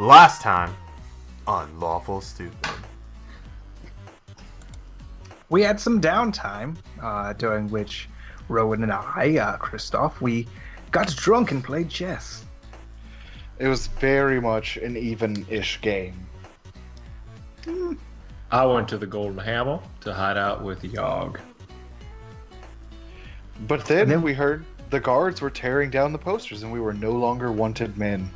Last time on Lawful Stupid. We had some downtime, during which Rowan and I, Christoph, we got drunk and played chess. It was very much an even-ish game. I went to the Golden Hammer to hide out with Yogg. But then we heard the guards were tearing down the posters and we were no longer wanted men.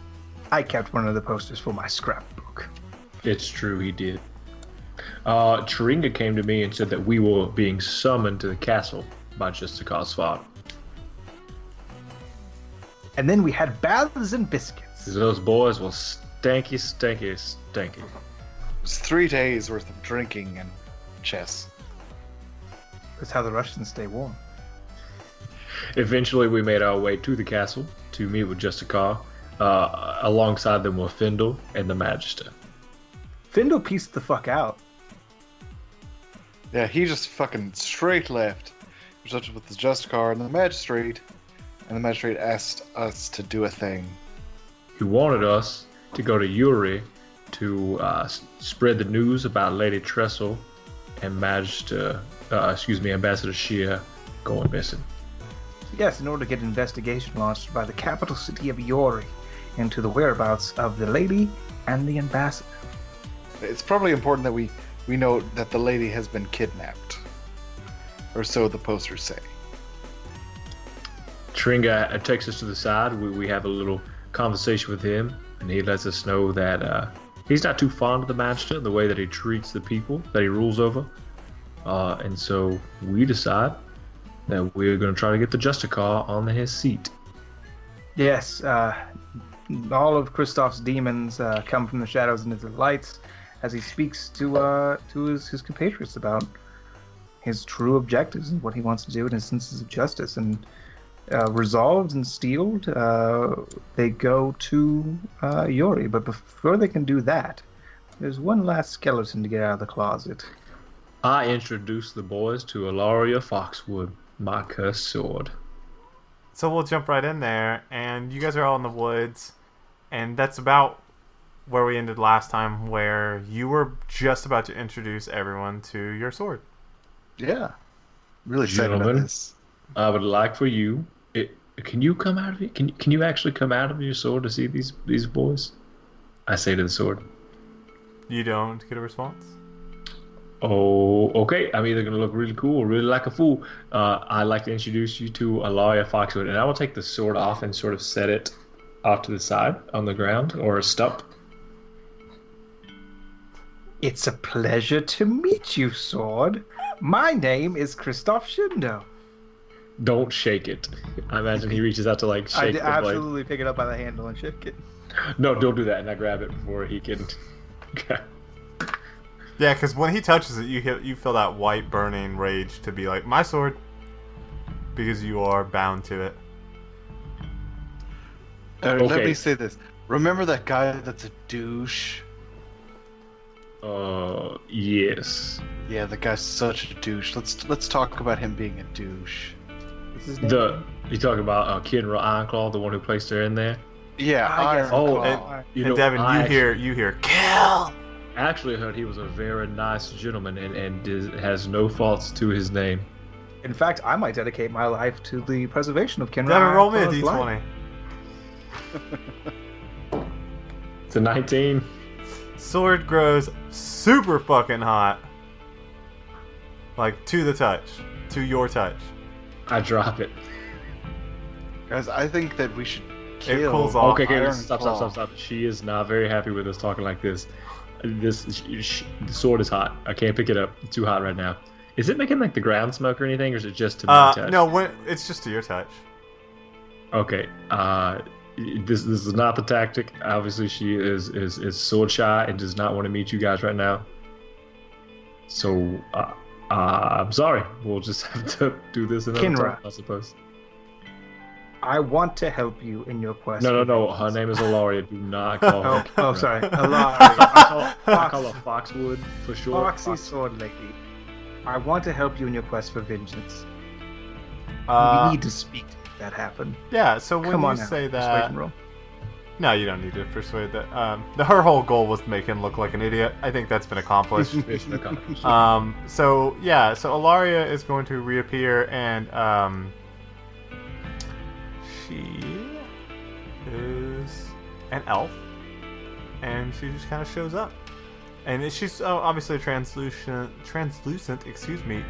I kept one of the posters for my scrapbook. It's true, he did. Chiringa came to me and said that we were being summoned to the castle by Justicar's father. And then we had baths and biscuits. Those boys were stanky, stanky, stanky. It was 3 days worth of drinking and chess. That's how the Russians stay warm. Eventually, we made our way to the castle to meet with Justicar. Alongside them were Findahl and the Magister. Findahl pieced the fuck out. Yeah, he just fucking straight left. He was up with the Justicar and the Magistrate, and the Magistrate asked us to do a thing. He wanted us to go to Yuri to spread the news about Lady Tressel and Ambassador Shear going missing. Yes, in order to get an investigation launched by the capital city of Yuri into the whereabouts of the lady and the ambassador. It's probably important that we know that the lady has been kidnapped. Or so the posters say. Chiringa takes us to the side. We have a little conversation with him, and he lets us know that he's not too fond of the Magister and the way that he treats the people that he rules over. And so we decide that we're going to try to get the Justicar on his seat. Yes, all of Christoph's demons come from the shadows into the lights as he speaks to his compatriots about his true objectives and what he wants to do and his senses of justice. And resolved and steeled, they go to Yuri. But before they can do that, there's one last skeleton to get out of the closet. I introduce the boys to Alarya Foxwood, my cursed sword. So we'll jump right in there, and you guys are all in the woods, and that's about where we ended last time, where you were just about to introduce everyone to your sword. Yeah. Really excited about Gentlemen, this. I would like for you... Can you come out of it? Can you actually come out of your sword to see these boys? I say to the sword. You don't get a response? Oh, okay. I'm either going to look really cool or really like a fool. I'd like to introduce you to Alarya Foxwood, and I will take the sword off and sort of set it off to the side on the ground or a stump. It's a pleasure to meet you, Sword. My name is Christoph Shindo. Don't shake it. I imagine he reaches out to shake the blade. Absolutely pick it up by the handle and shake it. No, don't do that, and I grab it before he can... Yeah, because when he touches it, you feel that white burning rage to be like, my sword, because you are bound to it. Let me say this. Remember that guy that's a douche? Yes. Yeah, the guy's such a douche. Let's talk about him being a douche. What's his name? You talking about Kid Ironclaw, the one who placed her in there? Yeah, yes. And Devin, you hear kill. Actually, I heard he was a very nice gentleman and has no faults to his name. In fact, I might dedicate my life to the preservation of Kenra. Devin, roll me a d20. It's a 19. Sword grows super fucking hot. Like, to the touch. To your touch. I drop it. Guys, I think that we should kill... It cools off. Okay, stop. She is not very happy with us talking like this. The sword is hot. I can't pick it up. It's too hot right now. Is it making the ground smoke or anything, or is it just to my touch? No, it's just to your touch. Okay. This is not the tactic. Obviously, she is sword shy and does not want to meet you guys right now. So, I'm sorry. We'll just have to do this another time, I suppose. I want to help you in your quest. No. Her name is Alarya. Do not call her. Oh, sorry. Alarya. I call her Foxwood for sure. Foxy Sword Lady. I want to help you in your quest for vengeance. We need to speak to make that happen. Yeah, so when Come you on now. say Persuasion that, roll. No, you don't need to persuade that. Her whole goal was to make him look like an idiot. I think that's been accomplished. Mission accomplished. So Alarya is going to reappear, and she is an elf, and she just kind of shows up, and she's obviously a translucent,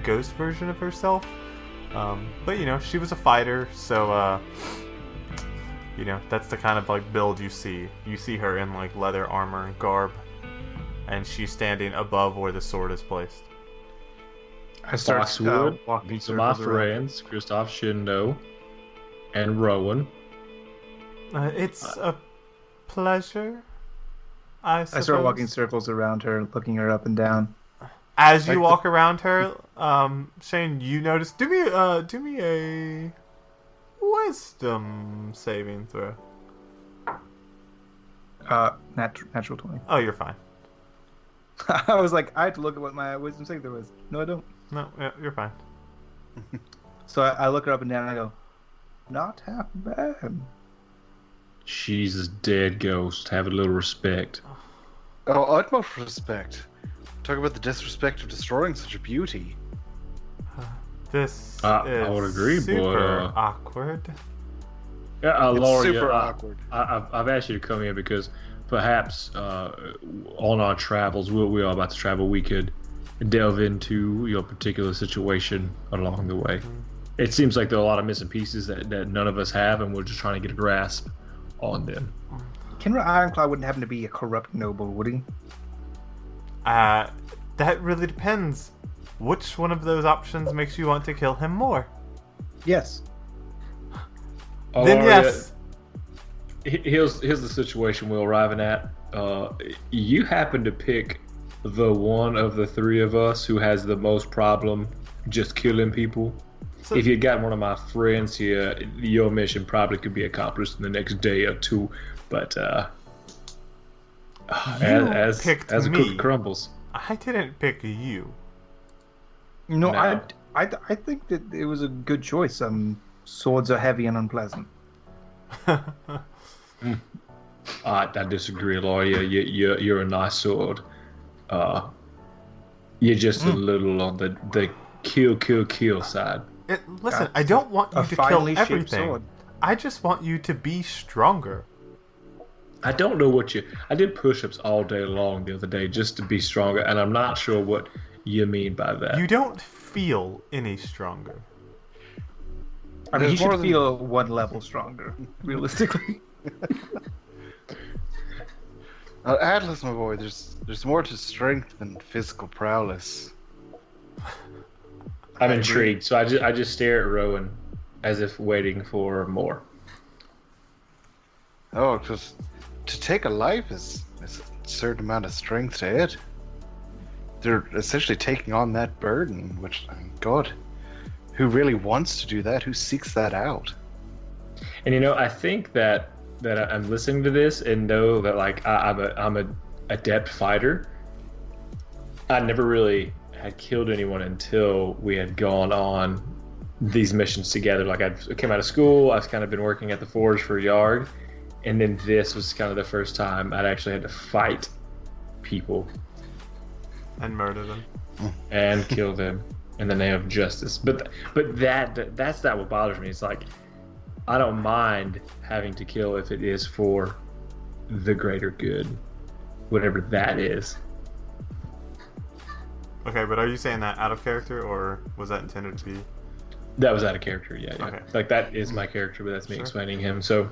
ghost version of herself. But she was a fighter, so that's the kind of like build you see. You see her in like leather armor and garb, and she's standing above where the sword is placed. I start Foxwood, walking these are my circles around. friends, Christoph, Shindo, and Rowan. It's a pleasure. I start walking circles around her, looking her up and down. As you walk around her, Shane, you notice. Do me a wisdom saving throw. Natural 20. Oh, you're fine. I was like, I had to look at what my wisdom saving throw was. No, I don't. No, yeah, you're fine. So I look her up and down, and I go, not half bad. She's a dead ghost. Have a little respect. Oh, utmost respect. Talk about the disrespect of destroying such a beauty. This is I would agree, super but awkward. Yeah, It's Laura, super awkward. I've asked you to come here because perhaps on our travels, we are about to travel, we could delve into your particular situation along the way. It seems like there are a lot of missing pieces that none of us have, and we're just trying to get a grasp on them. Kenra Ironclaw wouldn't happen to be a corrupt noble, would he? That really depends. Which one of those options makes you want to kill him more? Yes. Then yes. Here's the situation we're arriving at. You happen to pick the one of the three of us who has the most problem just killing people. So, if you got one of my friends here, your mission probably could be accomplished in the next day or two. But as a cookie crumbles. I didn't pick you. No, No. I think that it was a good choice. Swords are heavy and unpleasant. I disagree, Lawyer. You're a nice sword. You're just a little on the kill side. Listen, I don't want you to kill finely shaped everything. sword. I just want you to be stronger. I don't know what I did push-ups all day long the other day just to be stronger, and I'm not sure what you mean by that. You don't feel any stronger. I mean, There's he more should than- feel one level stronger, realistically. Atlas, my boy, there's more to strength than physical prowess. I'm intrigued, so I just stare at Rowan as if waiting for more. Oh, because to take a life is a certain amount of strength to it. They're essentially taking on that burden, which, God, who really wants to do that? Who seeks that out? And I think that I'm listening to this and know that like I'm a adept fighter. I never really had killed anyone until we had gone on these missions together. Like I came out of school, I've kind of been working at the forge for Yarg, and then this was kind of the first time I'd actually had to fight people And murder them. and kill them in the name of justice. But that's not what bothers me. It's like I don't mind having to kill if it is for the greater good, whatever that is. Okay, but are you saying that out of character, or was that intended to be? That was out of character, yeah. Okay. Like that is my character, but that's me Sure. explaining him. So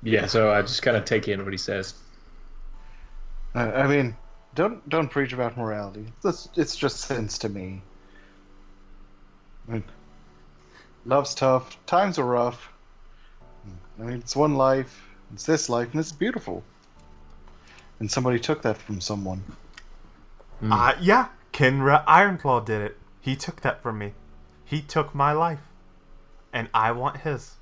yeah, so I just kind of take in what he says. I mean, don't preach about morality. It's just sense to me. I mean, love's tough. Times are rough. I mean, it's one life. It's this life, and it's beautiful. And somebody took that from someone. Yeah, Kenra Ironclaw did it. He took that from me. He took my life. And I want his.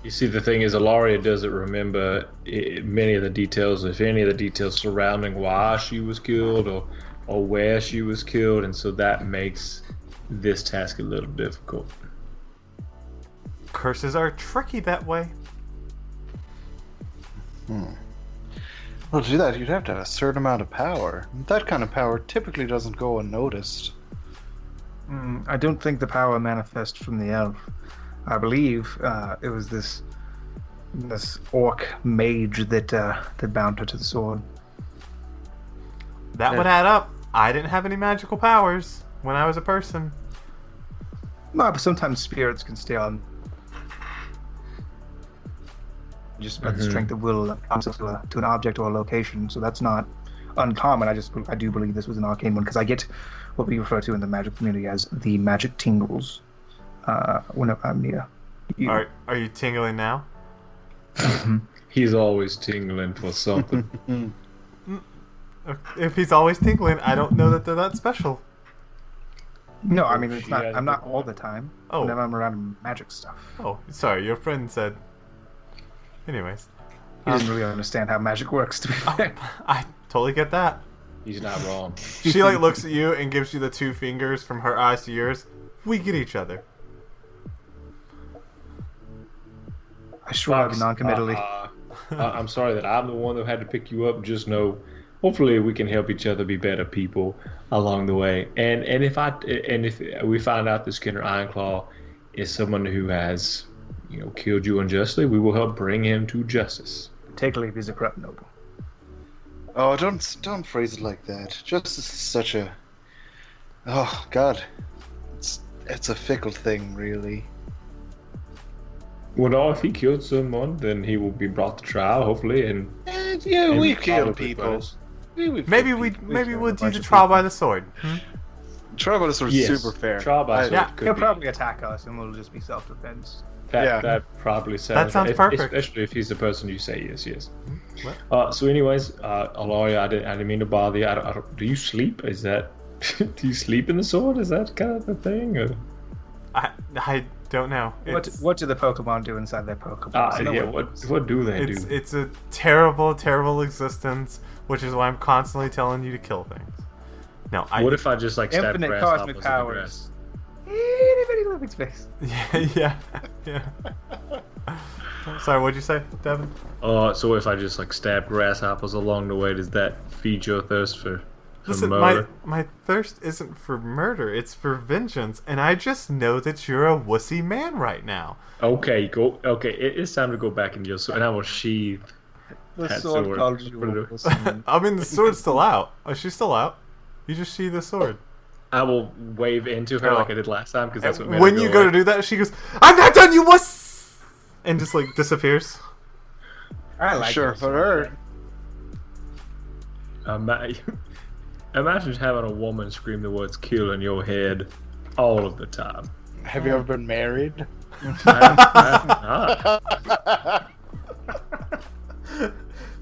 You see, the thing is, Alarya doesn't remember many of the details, if any of the details surrounding why she was killed or where she was killed, and so that makes this task a little difficult. Curses are tricky that way. Well, to do that, you'd have to have a certain amount of power. That kind of power typically doesn't go unnoticed. I don't think the power manifests from the elf. I believe it was this orc mage that bound her to the sword. That would add up. I didn't have any magical powers when I was a person. No, but sometimes spirits can stay on. Just about the strength of will to an object or a location, so that's not uncommon. I do believe this was an arcane one because I get what we refer to in the magic community as the magic tingles whenever I'm near you. Are you tingling now? He's always tingling for something. If he's always tingling, I don't know that they're that special. No, I mean it's not. I'm not all the time. Oh. Whenever I'm around magic stuff. Oh, sorry. Your friend said. Anyways, He doesn't really understand how magic works. To be fair, I totally get that. He's not wrong. She looks at you and gives you the 2 fingers from her eyes to yours. We get each other. I shrug non-committally. I'm sorry that I'm the one that had to pick you up. Just know, hopefully, we can help each other be better people along the way. And if we find out that Skinner Ironclaw is someone who has, killed you unjustly, we will help bring him to justice. Particularly if he's a corrupt noble. Oh, don't phrase it like that. Justice is such a... Oh, God. It's a fickle thing, really. Well, no, if he killed someone, then he will be brought to trial, hopefully, and we've killed people. Maybe we'll do the trial by the sword. Trial by the sword is super fair. Trial by sword could He'll be. probably attack us, and we'll just be self-defense. That probably sounds. That sounds perfect. Especially if he's the person you say yes. So, anyways, Alarya, I didn't mean to bother you. I don't, do you sleep? Is that? Do you sleep in the sword? Is that kind of the thing? Or? I don't know. What do the Pokemon do inside their Pokemon? What do they do? It's a terrible, terrible existence, which is why I'm constantly telling you to kill things. No, what if I just stab infinite grasshoppers cosmic in the powers? grass? Anybody living space? Yeah. Sorry, what'd you say, Devin? So if I just stab grasshoppers along the way, does that feed your thirst for Listen, murder? my thirst isn't for murder, it's for vengeance, and I just know that you're a wussy man right now. Okay, go. Okay, it's time to go back into your sword, and I will sheathe The that sword called you a wussy. I mean, the sword's still out. Oh, she's still out. You just see the sword. I will wave into her like I did last time because that's what made when her you go go away. to do that, she goes, "I'm not done, you wuss!" and just disappears. I like Sure, this for sword. her. Imagine having a woman scream the words "kill" in your head all of the time. Have you ever been married? I have not.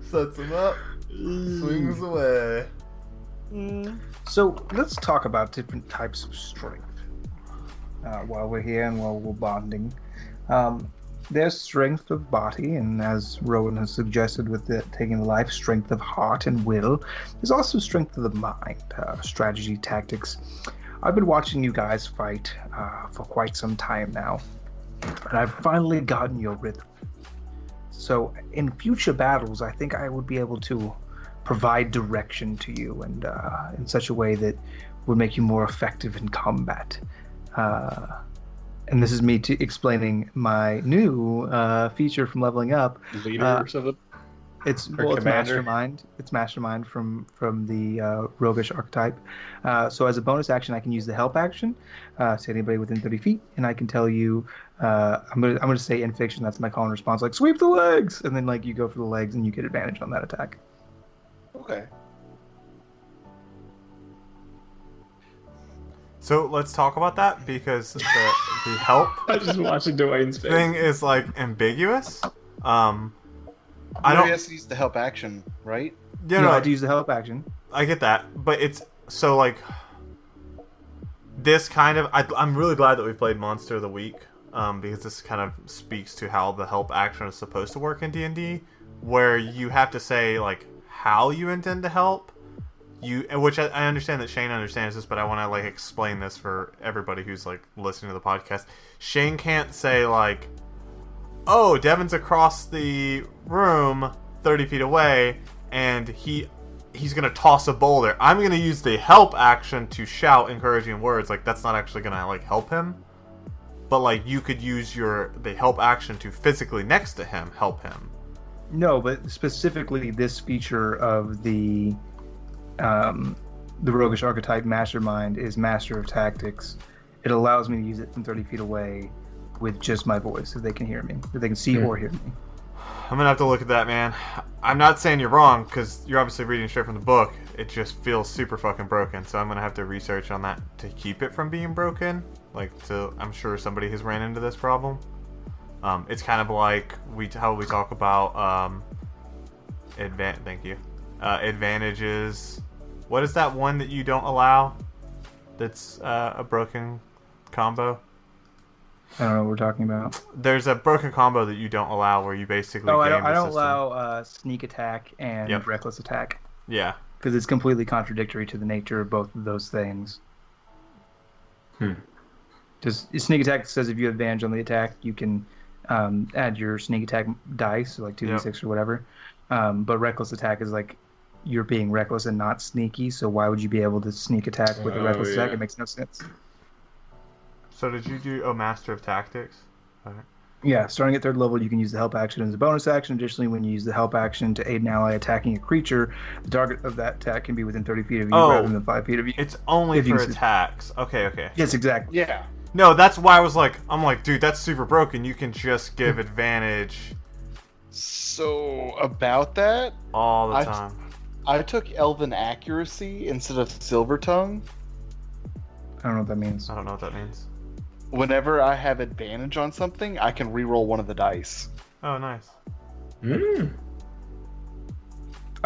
Sets him up, swings away. So let's talk about different types of strength while we're here and while we're bonding. There's strength of body, and as Rowan has suggested with taking the life, strength of heart and will. There's also strength of the mind, strategy, tactics. I've been watching you guys fight for quite some time now, and I've finally gotten your rhythm. So in future battles, I think I would be able to provide direction to you, and in such a way that would make you more effective in combat. And this is me explaining my new feature from leveling up. Leaders of the. It's commander? mastermind. It's mastermind from the roguish archetype. So as a bonus action, I can use the help action to anybody within 30 feet, and I can tell you. I'm gonna say in fiction. That's my call and response, like sweep the legs, and then you go for the legs, and you get advantage on that attack. Okay. So let's talk about that because the help I just watching Dwayne's face. thing is ambiguous. I Nobody don't. has to use the help action, right? Yeah, I no, had to use the help action. I get that, but it's so this kind of. I'm really glad that we played Monster of the Week because this kind of speaks to how the help action is supposed to work in D&D, where you have to say how you intend to help. Which I understand that Shane understands this, but I want to explain this for everybody who's listening to the podcast. Shane can't say oh, Devin's across the room, 30 feet away, and he's gonna toss a boulder. I'm gonna use the help action to shout encouraging words. Like, that's not actually gonna like help him, but like you could use the help action to physically next to him help him. No, but specifically this feature of the roguish archetype mastermind is Master of Tactics. It allows me to use it from 30 feet away with just my voice, if they can hear me, if they can see or hear me. I'm gonna have to look at that, man. I'm not saying you're wrong, because you're obviously reading straight from the book. It just feels super fucking broken, so I'm gonna have to research on that to keep it from being broken. I'm sure somebody has ran into this problem. It's kind of like how we talk about advantages. What is that one that you don't allow? That's a broken combo. I don't know what we're talking about. There's a broken combo that you don't allow where you basically. I don't allow sneak attack and reckless attack. Yeah. Because it's completely contradictory to the nature of both of those things. Just sneak attack says if you have advantage on the attack, you can add your sneak attack dice, so like 2d6 or whatever. But reckless attack is like you're being reckless and not sneaky, so why would you be able to sneak attack with a reckless attack? It makes no sense. So did you do Master of Tactics? Okay. Yeah, starting at 3rd level, you can use the help action as a bonus action. Additionally, when you use the help action to aid an ally attacking a creature, the target of that attack can be within 30 feet of you rather than 5 feet of you. It's only for attacks. Okay. Yes, exactly. Yeah. No, that's why I'm like, dude, that's super broken. You can just give advantage. So, about that... all the time. I took Elven Accuracy instead of Silver Tongue. I don't know what that means. I don't know what that means. Whenever I have advantage on something, I can reroll one of the dice. Oh, nice. I'm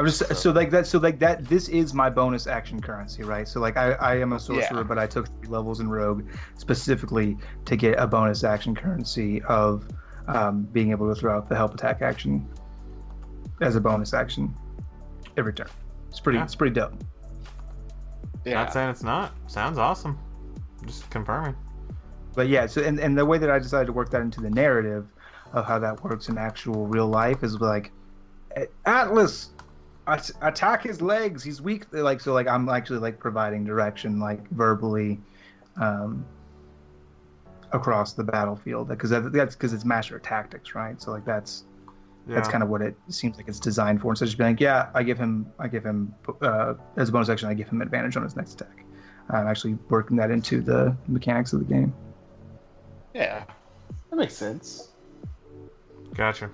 just so that this is my bonus action currency, right? So like I am a sorcerer, but I took 3 levels in rogue specifically to get a bonus action currency of being able to throw out the help attack action as a bonus action every turn. It's pretty dope. Yeah. Not saying it's not. Sounds awesome. Just confirming. But yeah, so and the way that I decided to work that into the narrative of how that works in actual real life is like, Atlas, attack his legs. He's weak. Like so, like I'm actually like providing direction, like verbally, across the battlefield. Because that's because it's Master of Tactics, right? So like that's kind of what it seems like it's designed for. Instead of just being like, I give him as a bonus action, I give him advantage on his next attack. I'm actually working that into the mechanics of the game. Yeah, that makes sense. Gotcha.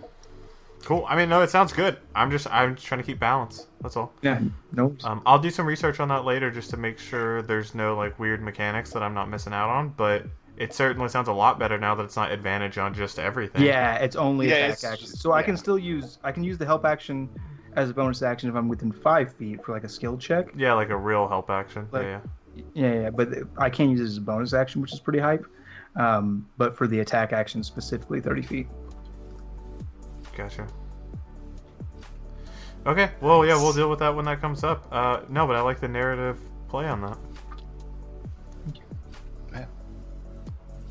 Cool. I mean, no, it sounds good. I'm just trying to keep balance. That's all. Yeah. No. I'll do some research on that later just to make sure there's no like weird mechanics that I'm not missing out on. But it certainly sounds a lot better now that it's not advantage on just everything. Yeah, it's only attack action. So I can still use the help action as a bonus action if I'm within 5 feet for like a skill check. Yeah, like a real help action. Like, yeah. But I can use it as a bonus action, which is pretty hype. But for the attack action specifically, 30 feet. Gotcha. Okay, well, yeah, we'll deal with that when that comes up. No, but I like the narrative play on that. Thank you. Yeah.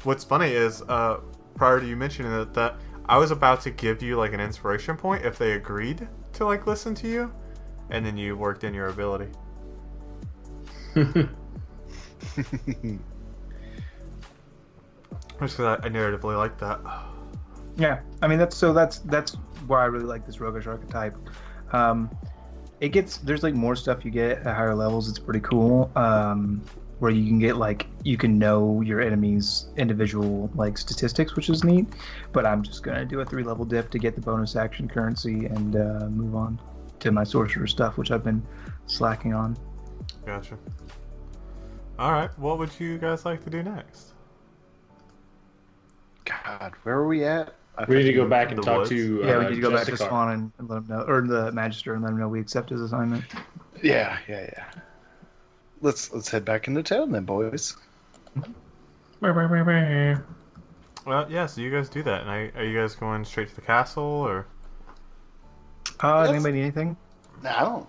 What's funny is, prior to you mentioning it, that I was about to give you, like, an inspiration point if they agreed to, like, listen to you, and then you worked in your ability. Just because I narratively like that. Yeah, I mean that's why I really like this roguish archetype. There's like more stuff you get at higher levels. It's pretty cool. Where you can get like you can know your enemy's individual like statistics, which is neat. But I'm just gonna do a 3-level dip to get the bonus action currency and move on to my sorcerer stuff, which I've been slacking on. Gotcha. All right, what would you guys like to do next? God, where are we at? We need to go back and talk to we need to go back to Jessica. Swan and let him know, or the Magister, and let him know we accept his assignment. Yeah. Let's head back into town then, boys. Well, yeah, so you guys do that. And are you guys going straight to the castle, or? Anybody need anything? Nah, I don't.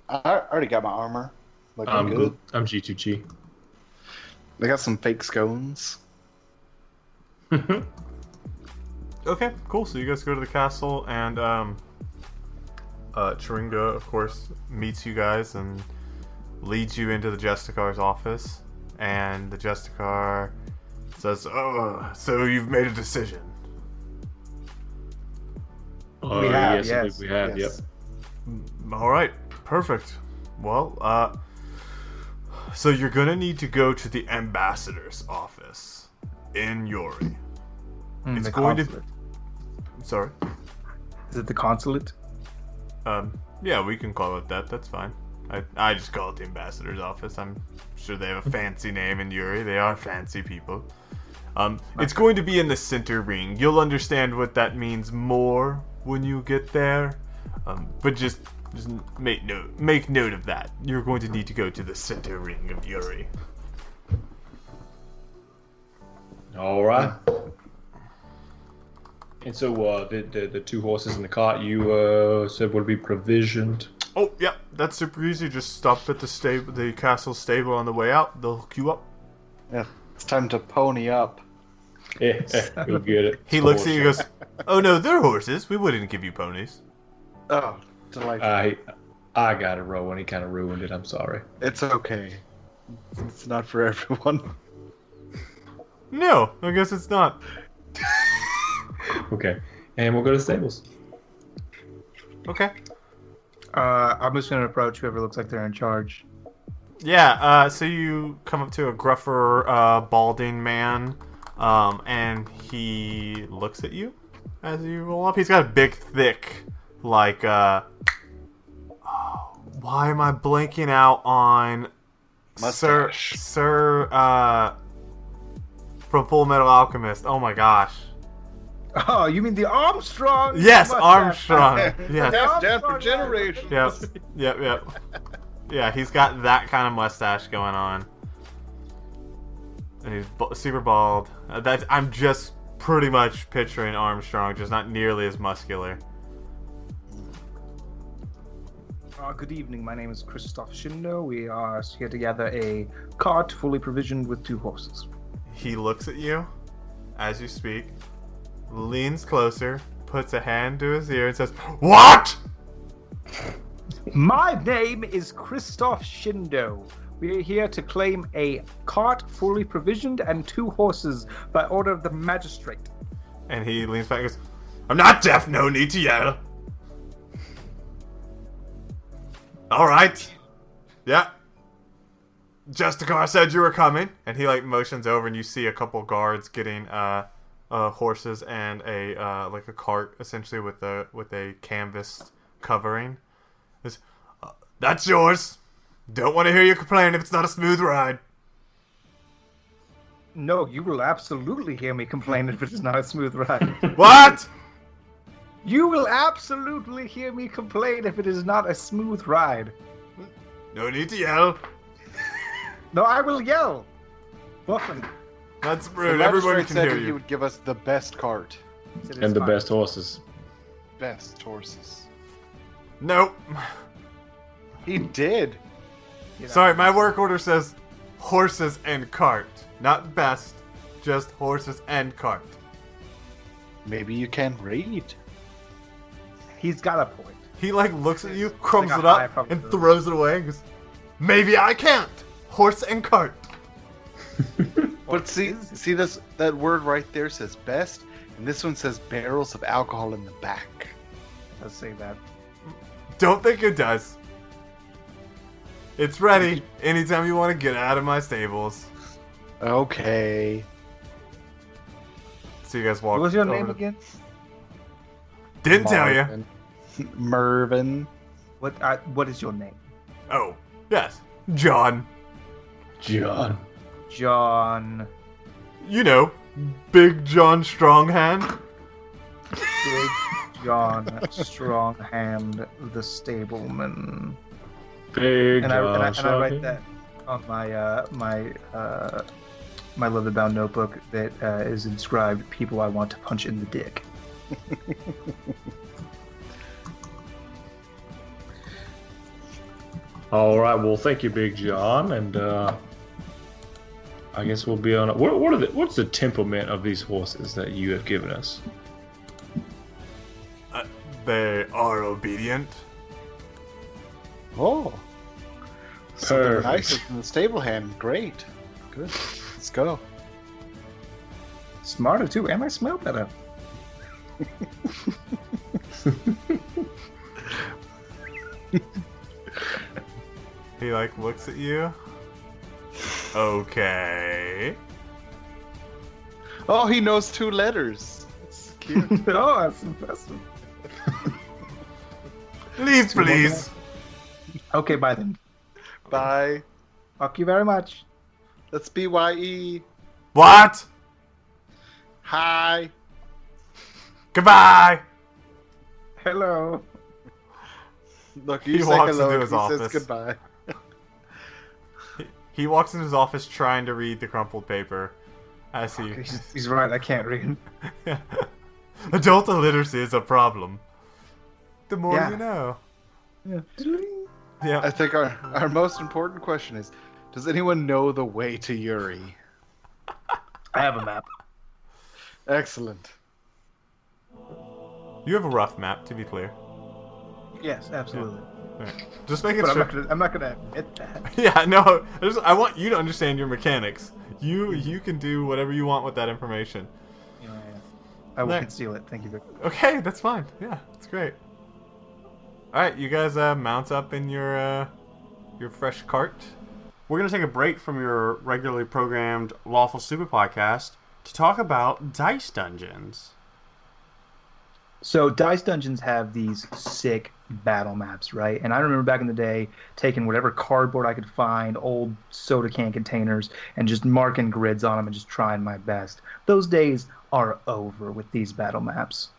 I already got my armor. Like, I'm good. I'm G2G. I got some fake scones. Okay, cool. So you guys go to the castle, and Chiringa, of course, meets you guys and leads you into the Justicar's office. And the Justicar says, "Oh, so you've made a decision." We have, yes. We have, yes. yep. All right, perfect. Well, so you're gonna need to go to the ambassador's office in Yuri. It's the going consulate. Sorry. Is it the consulate? Yeah, we can call it that. That's fine. I just call it the ambassador's office. I'm sure they have a fancy name in Yuri. They are fancy people. It's going to be in the center ring. You'll understand what that means more when you get there. But just make note of that. You're going to need to go to the center ring of Yuri. All right. And so the two horses in the cart you said would be provisioned. Oh, yeah, that's super easy. Just stop at the castle stable on the way out. They'll queue up. Yeah, it's time to pony up. Yeah, you'll get it. He looks at you and goes, "Oh no, they're horses. We wouldn't give you ponies." Oh, delightful. I got it, Rowan. He kind of ruined it. I'm sorry. It's okay. It's not for everyone. No, I guess it's not. Okay, and we'll go to the stables. Okay. I'm just gonna approach whoever looks like they're in charge. Yeah, so you come up to a gruffer, balding man, and he looks at you as you roll up. He's got a big, thick, like, why am I blanking out on Mustache. Sir, from Full Metal Alchemist. Oh my gosh. Oh, you mean the Armstrong? Yes, mustache. Armstrong. Yes. Down for generations. Yep. Yeah, he's got that kind of mustache going on. And he's super bald. I'm just pretty much picturing Armstrong, just not nearly as muscular. Good evening. My name is Christoph Shindo. We are here to gather a cart fully provisioned with 2 horses. He looks at you as you speak, leans closer, puts a hand to his ear, and says, "What?" My name is Christoph Shindo. We are here to claim a cart fully provisioned and 2 horses by order of the magistrate. And he leans back and goes, "I'm not deaf, no need to yell." Alright. Yeah. Justicar said you were coming. And he motions over and you see a couple guards getting horses and a cart essentially with a canvas covering. That's yours. Don't want to hear you complain if it's not a smooth ride. No, you will absolutely hear me complain if it is not a smooth ride. What? You will absolutely hear me complain if it is not a smooth ride. No need to yell. No, I will yell. Often. That's The rude. Everybody magistrate can said hear he you. would give us the best cart. And the best horses. Best horses. Nope. He did. Sorry, my work order says horses and cart. Not best, just horses and cart. Maybe you can read. He's got a point. He looks at you, crumbs like a it high up, probability. and throws it away and goes, "Maybe I can't. Horse and cart." But see that word right there says best, and this one says barrels of alcohol in the back. Let's say that. Don't think it does. It's ready anytime you want to get out of my stables. Okay. So you guys walk. What was your over name to- again? Didn't tell you. Marvin. Mervin. What is your name? Oh, yes, John. John. John. You know, Big John Stronghand. Big John Stronghand, the stableman. Big And I John. write that on my leather-bound notebook that is inscribed "People I want to punch in the dick." All right. Well, thank you, Big John, and I guess we'll be on. What's the temperament of these horses that you have given us? They are obedient. Oh. So they're Perfect. nicer than the stable hand. Great. Good. Let's go. Smarter too, and I smell better. He like looks at you. Okay. Oh, he knows 2 letters. That's cute. Oh, that's impressive. Leave, please. Okay, bye then. Bye. Fuck you very much. That's BYE. What? Hi. Goodbye. Hello. Look, you He say walks hello, into and his he office. says goodbye. He walks into his office trying to read the crumpled paper. As he. He's right, I can't read. Adult illiteracy is a problem. The more Yeah. you know. Yeah. Yeah. I think our most important question is, does anyone know the way to Yuri? I have a map. Excellent. You have a rough map, to be clear. Yes, absolutely. Alright. Just making But sure. I'm not gonna admit that. Yeah, no. I want you to understand your mechanics. You can do whatever you want with that information. I will There. conceal it. Thank you very much. Okay, that's fine. Yeah, it's great. All right, you guys mount up in your fresh cart. We're gonna take a break from your regularly programmed Lawful Stupid podcast to talk about Dice Dungeons. So Dice Dungeons have these sick battle maps, right? And I remember back in the day taking whatever cardboard I could find, old soda can containers, and just marking grids on them and just trying my best. Those days are over with these battle maps.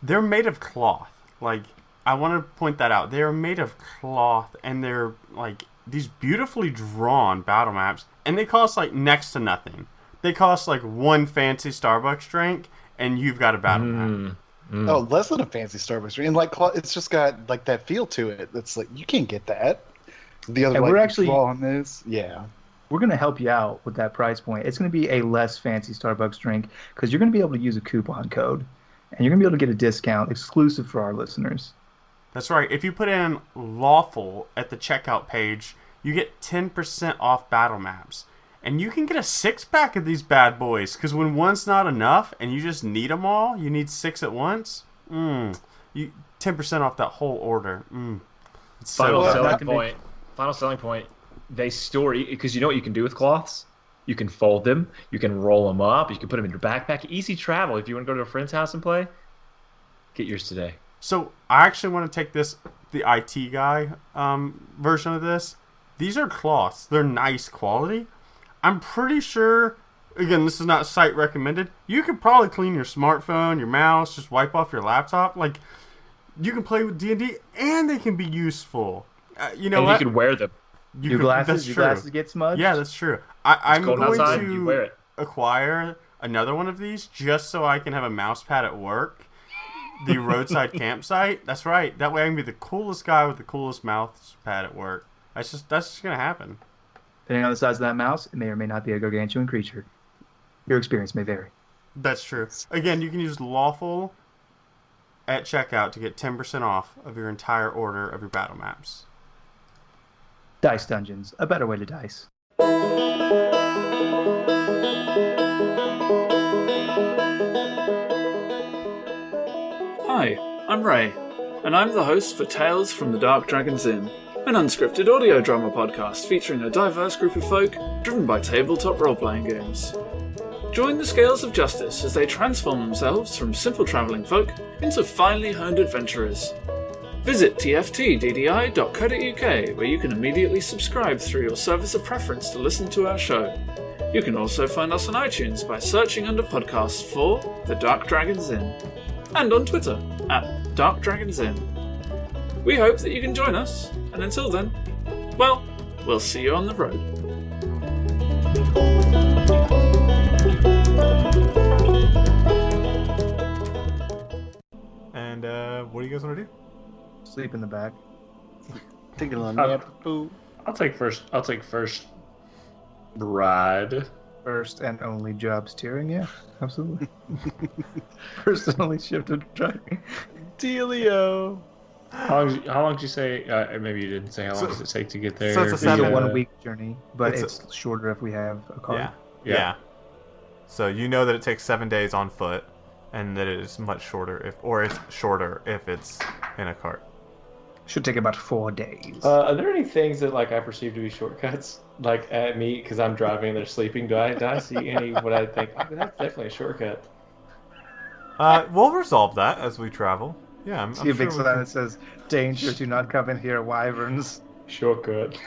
They're made of cloth. Like, I want to point that out. They're made of cloth, and they're like these beautifully drawn battle maps, and they cost like next to nothing. They cost like one fancy Starbucks drink, and you've got a battle map. Oh, less than a fancy Starbucks drink. And like, it's just got like that feel to it. That's like, you can't get that. The other And like we're actually- on this, yeah. We're going to help you out with that price point. It's going to be a less fancy Starbucks drink because you're going to be able to use a coupon code, and you're going to be able to get a discount exclusive for our listeners. That's right. If you put in lawful at the checkout page, you get 10% off battle maps. And you can get a 6-pack of these bad boys, because when one's not enough and you just need them all, you need 6 at once. You 10% off that whole order. It's so Final good. selling point. Final selling point. They store, because you know what you can do with cloths? You can fold them. You can roll them up. You can put them in your backpack. Easy travel. If you want to go to a friend's house and play, get yours today. So I actually want to take the IT guy version of this. These are cloths. They're nice quality. I'm pretty sure, again, this is not site recommended, you could probably clean your smartphone, your mouse, just wipe off your laptop. Like, you can play with D&D, and they can be useful. You know And what? you can wear them. Your glasses get smudged? Yeah, that's true. I'm cold going outside, you wear to it. acquire another one of these just so I can have a mouse pad at work. The roadside campsite. That's right. That way I can be the coolest guy with the coolest mouse pad at work. That's just gonna happen. Depending on the size of that mouse, it may or may not be a gargantuan creature. Your experience may vary. That's true. Again, you can use lawful at checkout to get 10% off of your entire order of your battle maps. Dice Dungeons, a better way to dice. Hi, I'm Ray, and I'm the host for Tales from the Dark Dragon's Inn, an unscripted audio drama podcast featuring a diverse group of folk driven by tabletop role-playing games. Join the scales of justice as they transform themselves from simple travelling folk into finely honed adventurers. Visit tftddi.co.uk where you can immediately subscribe through your service of preference to listen to our show. You can also find us on iTunes by searching under podcasts for The Dark Dragon's Inn, and on Twitter at Dark Dragon's Inn. We hope that you can join us, and until then, well, we'll see you on the road. And what do you guys want to do? Sleep in the back. Taking a nap. Boo. I'll take first ride. First and only job steering, yeah, absolutely. First and only shift of driving. Dealio. How long did you say? Maybe you didn't say how long does it take to get there. So it's a It's a 7 1-week journey, but It's it's shorter if we have a car. Yeah. Yeah. So you know that it takes 7 days on foot, and that it is much shorter it's shorter if it's in a cart. Should take about 4 days. Are there any things that like I perceive to be shortcuts, like at me because I'm driving and they're sleeping? Do I see any what I think? Oh, that's definitely a shortcut. We'll resolve that as we travel. Yeah, I'm See a big sure sign that says, "Danger, do not come in here, wyverns." Shortcut.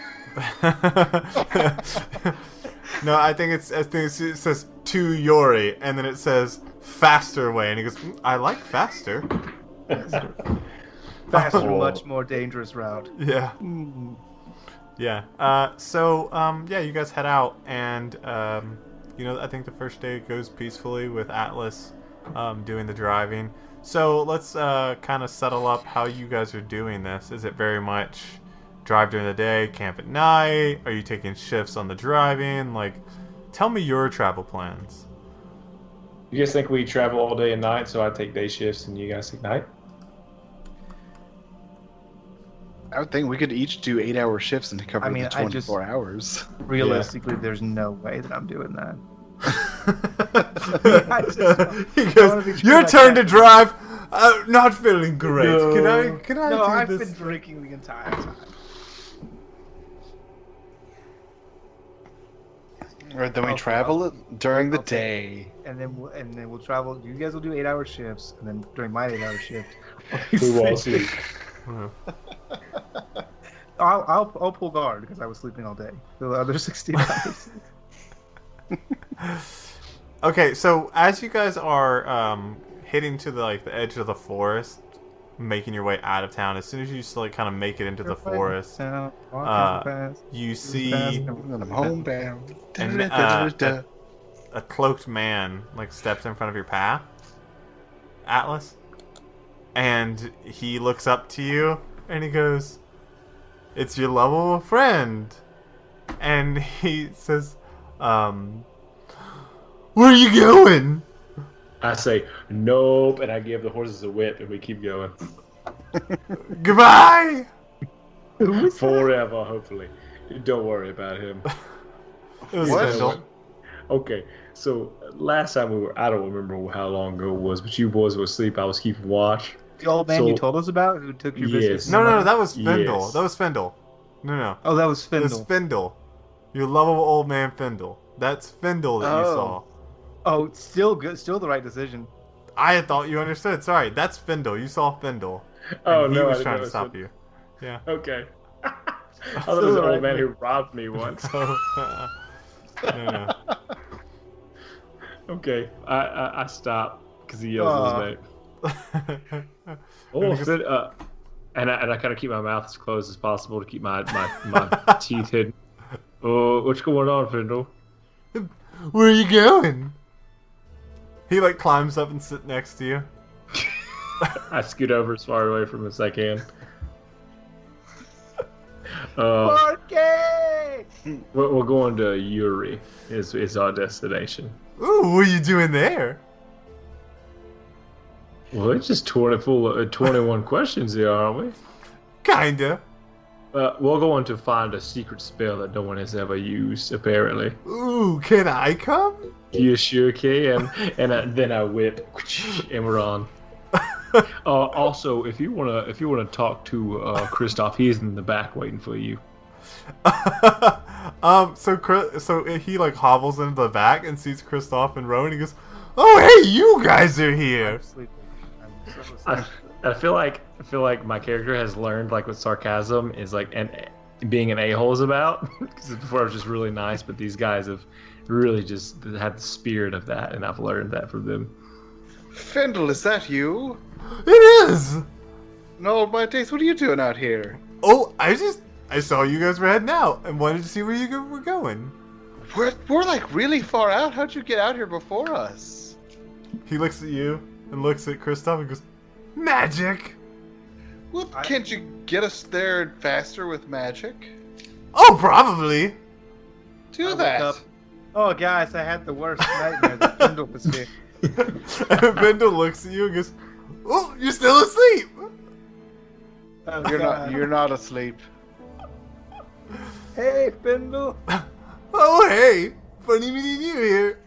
No, I think it says to Yuri, and then it says faster way, and he goes, I like faster. Faster, Oh. much more dangerous route. Yeah. Yeah. So you guys head out, and I think the first day goes peacefully with Atlas doing the driving. So let's kind of settle up how you guys are doing this. Is it very much drive during the day, camp at night? Are you taking shifts on the driving? Like, tell me your travel plans. You guys think we travel all day and night, so I take day shifts and you guys take night? I would think we could each do 8-hour shifts and cover the 24 hours. Realistically, there's no way that I'm doing that. He goes, your turn to drive. Not feeling great. No. Can I No, do I've this? been drinking the entire time. Or then we Okay, travel it during the okay. day. And then we'll travel. You guys will do 8-hour shifts, and then during my 8-hour shift, We won't sleep. I'll pull guard because I was sleeping all day. The other 16 hours. Okay, so as you guys are hitting to the edge of the forest, making your way out of town, as soon as you kind of make it into the forest, you see And I'm homebound. And, a cloaked man steps in front of your path, Atlas, and he looks up to you and he goes, "It's your lovable friend," and he says, "Where are you going?" I say nope, and I give the horses a whip, and we keep going Goodbye. forever. Hopefully, don't worry about him. It was What? Findahl. Okay, so last time we were, I don't remember how long ago it was, but you boys were asleep. I was keeping watch. The old man So- you told us about who took your Yes. biscuits. and No, money? that was Findahl. Yes. That was Findahl. No. Oh, that was It was Findahl. Findahl. Your lovable old man Findahl. That's Findahl that you Oh. saw. Oh, still good. Still the right decision. I had thought you understood. Sorry, that's Findahl. You saw Findahl. Oh And he no, was I trying didn't to stop know it you. Yeah. was- Okay. I thought it was an old man who robbed me once. So, no. Okay, I stopped because he yells his name. Oh, Finn, and I kind of keep my mouth as closed as possible to keep my teeth hidden. Oh, what's going on, Findahl? Where are you going? He climbs up and sits next to you. I scoot over as far away from him as I can. Porque! We're going to Yuri. Is our destination. Ooh, what are you doing there? Well, it's just 21 questions here, aren't we? Kinda. We're going to find a secret spell that no one has ever used, apparently. Ooh, can I come? You sure can. And then I whip, and we're on. Also, if you wanna talk to Kristoff, he's in the back waiting for you. So he hobbles into the back and sees Kristoff and Rowan. He goes, "Oh, hey, you guys are here." I'm sleeping. I'm so asleep. I feel like my character has learned what sarcasm is and being an a-hole is about. Because before I was just really nice, but these guys have really just had the spirit of that, and I've learned that from them. Findahl, is that you? It is. No, my days, what are you doing out here? Oh, I saw you guys were heading out and wanted to see where you were going. We're really far out. How'd you get out here before us? He looks at you and looks at Kristoff and goes, "Magic." Well, can't you get us there faster with magic? Oh, probably. Do I woke that. up. Oh, guys, I had the worst nightmare. The Findahl was here. And Findahl looks at you and goes, "Oh, you're still asleep." Oh, You're God. not asleep. Hey, Findahl. Oh, hey! Funny meeting you here.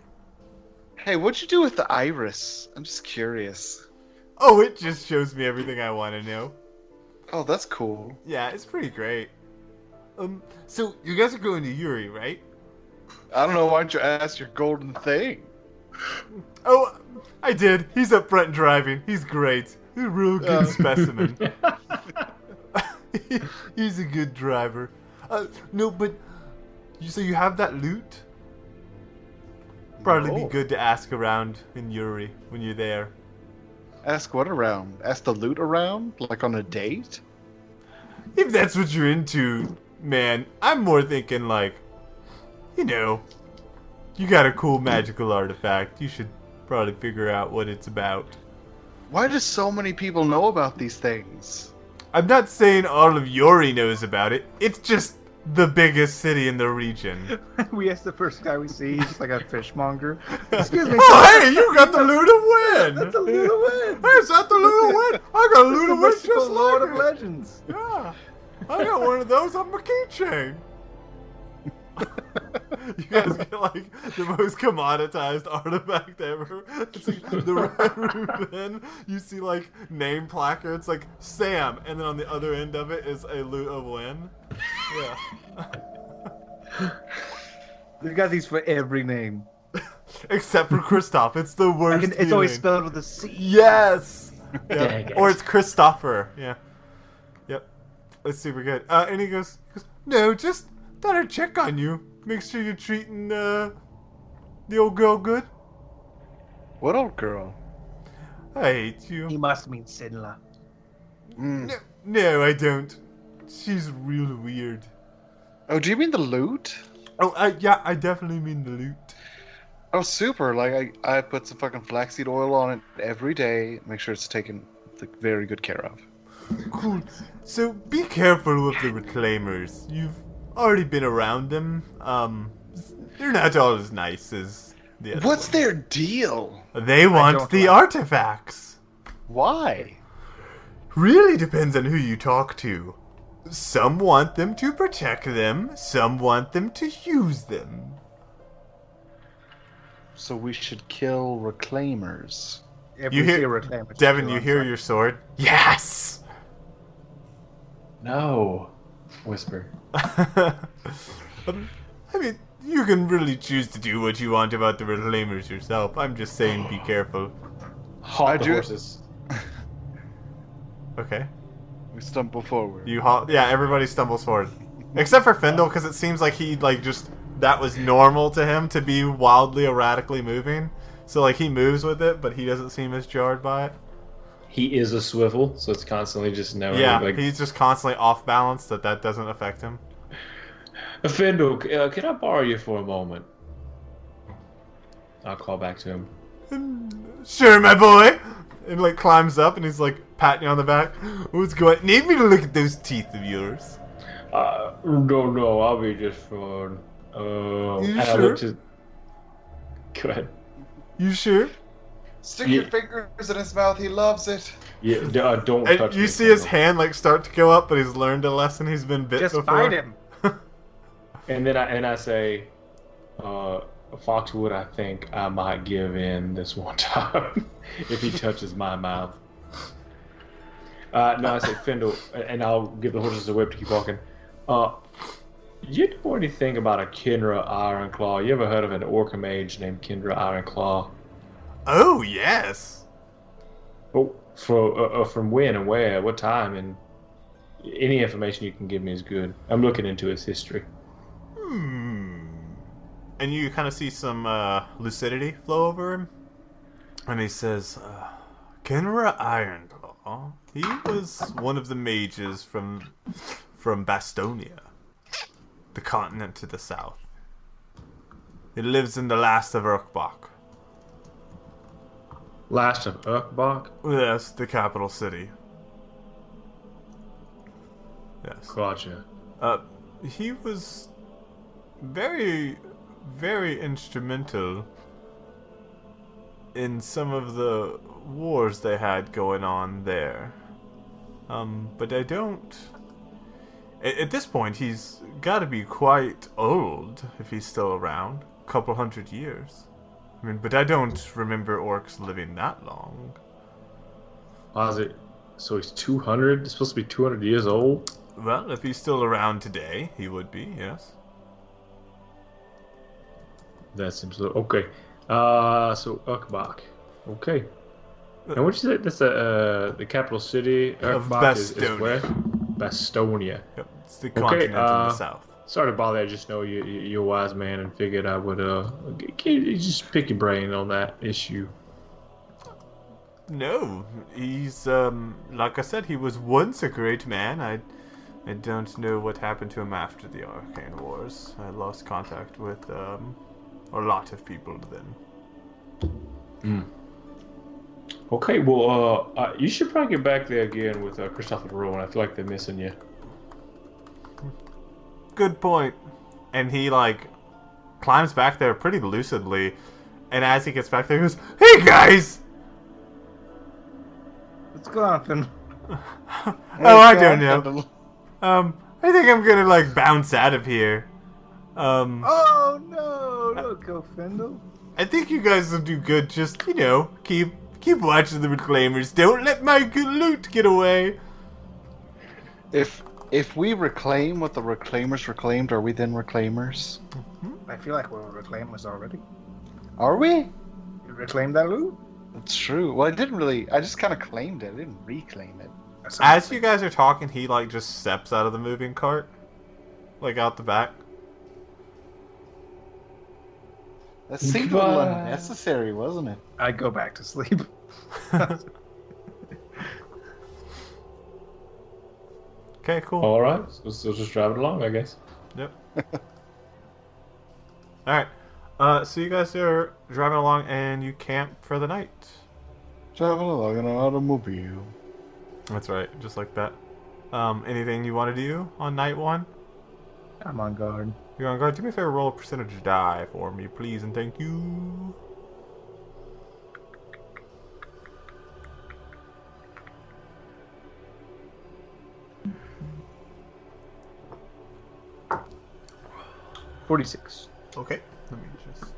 Hey, what'd you do with the iris? I'm just curious. Oh, it just shows me everything I want to know. Oh, that's cool. Yeah, it's pretty great. So you guys are going to Yuri, right? I don't know, why don't you ask your golden thing? Oh, I did. He's up front driving. He's great. He's a real good specimen. He's a good driver. No, but so you have that loot? Probably No. be good to ask around in Yuri when you're there. Ask what around? Ask the loot around? Like on a date? If that's what you're into, man, I'm more thinking like, you know, you got a cool magical artifact. You should probably figure out what it's about. Why do so many people know about these things? I'm not saying all of Yuri knows about it. It's just the biggest city in the region. We asked the first guy we see. He's just like a fishmonger. Excuse me. Oh, hey, you got the loot of That's a win! little win. Hey, is that the loot of win? I got a loot of win Mystical just Lord like of it. Legends. Yeah, I got one of those on my keychain. You guys get like the most commoditized artifact ever. It's like the Red Rubin. You see like name placards like Sam, and then on the other end of it is a loot of win. Yeah. We've got these for every name. Except for Christoph, it's the worst. It's always feeling. spelled with a C. Yes. Dang Yep. it. Or it's Christopher. Yeah. Yep. It's super good. And he goes, no, just thought I'd check on you. Make sure you're treating the old girl good. What old girl? I hate He you. must mean Sinla. Mm. No, I don't. She's real weird. Oh, do you mean the loot? Oh, yeah, I definitely mean the loot. Oh, super. Like, I put some fucking flaxseed oil on it every day. Make sure it's taken very good care of. Cool. So be careful with the reclaimers. You've already been around them. They're not all as nice as the other What's ones. their deal? They want don't the like- artifacts. Why? Really depends on who you talk to. Some want them to protect them, some want them to use them. So we should kill reclaimers. If You we hear- see a reclaimer, Devin, just you do hear it. your sword? Yes! No. Whisper. I mean, you can really choose to do what you want about the reclaimers yourself. I'm just saying be careful. Halt the do- horses. Okay. We stumble forward. Yeah, everybody stumbles forward. Except for Findahl, because it seems like he, that was normal to him to be wildly erratically moving. So, he moves with it, but he doesn't seem as jarred by it. He is a swivel, so it's constantly just knowing. Yeah, he's just constantly off balance, that doesn't affect him. Findahl, can I borrow you for a moment? I'll call back to him. Sure, my boy! And, climbs up, and he's, patting you on the back. What's going... Need me to look at those teeth of yours? No, I'll be just fine. You and I sure? look to... Go ahead. You sure? Stick Yeah. your fingers in his mouth. He loves it. Yeah, don't And touch you me, see his Findahl. hand, start to go up, but he's learned a lesson. He's been bit Just before. fight him. And then I say, Foxwood, I think I might give in this one time if he touches my mouth. No, I say Findahl, and I'll give the horses a whip to keep walking. You know anything about a Kindra Ironclaw? You ever heard of an orca mage named Kindra Ironclaw? Oh, yes. Oh, from when and where, what time, and any information you can give me is good. I'm looking into his history. And you kind of see some lucidity flow over him. And he says, Kenra Ironclaw. He was one of the mages from Bastonia, the continent to the south. He lives in the last of Urkbach. Last of Urkbach? Yes, the capital city. Yes. Gotcha. He was very, very instrumental in some of the wars they had going on there. But I don't... At this point, he's got to be quite old if he's still around. A couple 100 years. I mean, but I don't remember orcs living that long. So he's 200? He's supposed to be 200 years old? Well, if he's still around today, he would be, yes. That seems so. Okay. So Ukbak. Okay. And what you say? That's the capital city Of Ukbak is Bastonia. where? Bastonia. Yep, it's the continent in the south. Sorry to bother. I just know you're a wise man and figured I would just pick your brain on that issue. No, he's, like I said, he was once a great man. I don't know what happened to him after the Arcane Wars. I lost contact with, a lot of people then. Okay, well, you should probably get back there again with Christoph and Rowan. I feel like they're missing you. Good point. And he, climbs back there pretty lucidly. And as he gets back there, he goes, "Hey, guys!" What's going on, Finn? I don't know. I think I'm gonna, bounce out of here. Oh, no! Don't go, Findahl. I think you guys will do good. Just, keep watching the reclaimers. Don't let my good loot get away. If we reclaim what the reclaimers reclaimed, are we then reclaimers? I feel like we're reclaimers already. Are we? You reclaimed that loot? That's true. Well, I just kind of claimed it. I didn't reclaim it. As you guys are talking, he, just steps out of the moving cart. Out the back. That seemed a little unnecessary, wasn't it? I go back to sleep. Okay, cool. All right, so just drive it along, I guess. Yep. Alright. So you guys are driving along and you camp for the night. Traveling along in an automobile. That's right, just like that. Anything you want to do on night one? I'm on guard. You're on guard. Do me a favor, roll a percentage die for me, please, and thank you. $46. Okay, let me just...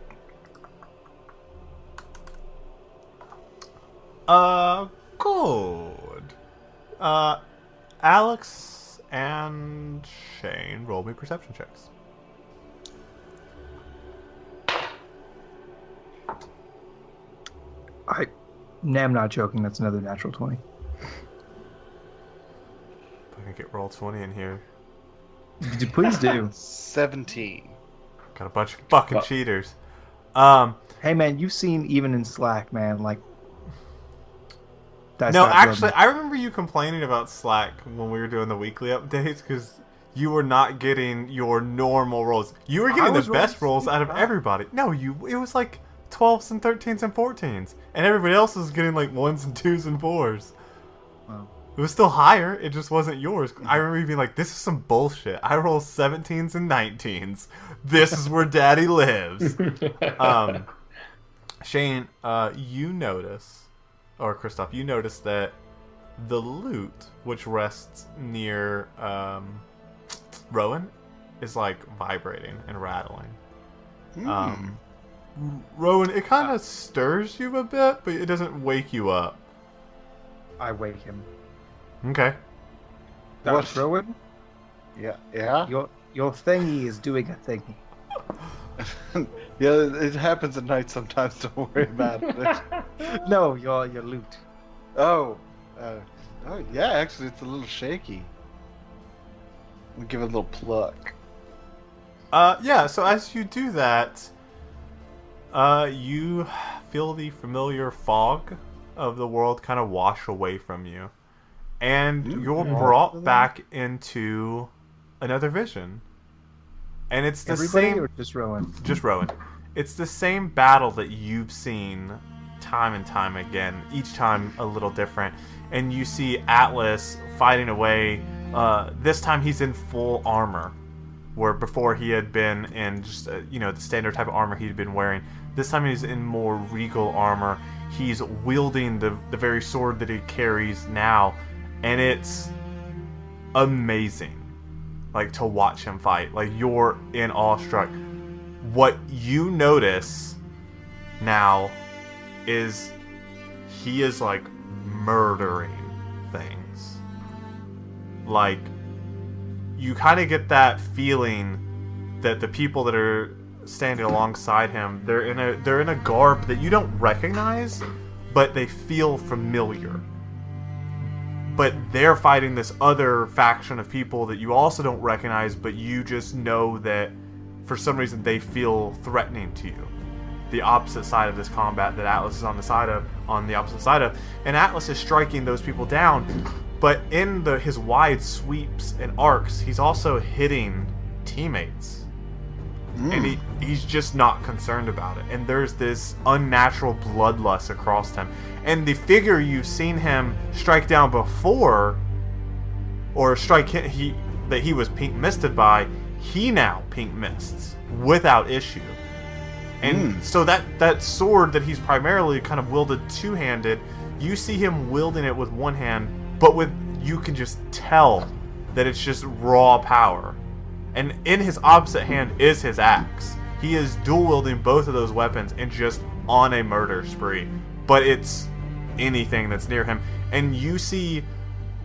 good. Alex and Shane, roll me perception checks. I'm not joking. That's another natural 20. I can get roll 20 in here. Please do. 17. Got a bunch of fucking cheaters. Hey, man, you've seen even in Slack, man. That's no, not actually, good. I remember you complaining about Slack when we were doing the weekly updates because you were not getting your normal rolls. You were getting the best rolls out of everybody. No, it was 12s and 13s and 14s, and everybody else was getting 1s and 2s and 4s. Wow. It was still higher, it just wasn't yours. I remember you being like, this is some bullshit. I roll 17s and 19s. This is where daddy lives. Shane, you notice, or Christoph, you notice that the loot, which rests near Rowan, is vibrating and rattling. Rowan, it kind of stirs you a bit, but it doesn't wake you up. I wake him. Okay. That's Rowan? Yeah. Your thingy is doing a thingy. Yeah, it happens at night sometimes. Don't worry about it. No, your loot. Oh, yeah. Actually, it's a little shaky. We'll give it a little pluck. Yeah. So as you do that, you feel the familiar fog of the world kind of wash away from you, and you're brought back into another vision. And it's the same. Or just Rowan? Just Rowan. It's the same battle that you've seen time and time again, each time a little different. And you see Atlas fighting away. This time he's in full armor, where before he had been in just the standard type of armor he'd been wearing. This time he's in more regal armor. He's wielding the very sword that he carries now, and it's amazing. Like, to watch him fight. Like, you're in awestruck. What you notice now is he is, like, murdering things. Like, you kind of get that feeling that the people that are standing alongside him, they're in a garb that you don't recognize, but they feel familiar. But they're fighting this other faction of people that you also don't recognize, but you just know that for some reason they feel threatening to you. The opposite side of this combat that Atlas is on the opposite side of, and Atlas is striking those people down, but in his wide sweeps and arcs, he's also hitting teammates. And he's just not concerned about it. And there's this unnatural bloodlust across him. And the figure you've seen him strike down before, or that he was pink misted by, he now pink mists without issue. And so that sword that he's primarily kind of wielded two-handed, you see him wielding it with one hand, but you can just tell that it's just raw power. And in his opposite hand is his axe. He is dual-wielding both of those weapons and just on a murder spree. But it's anything that's near him. And you see,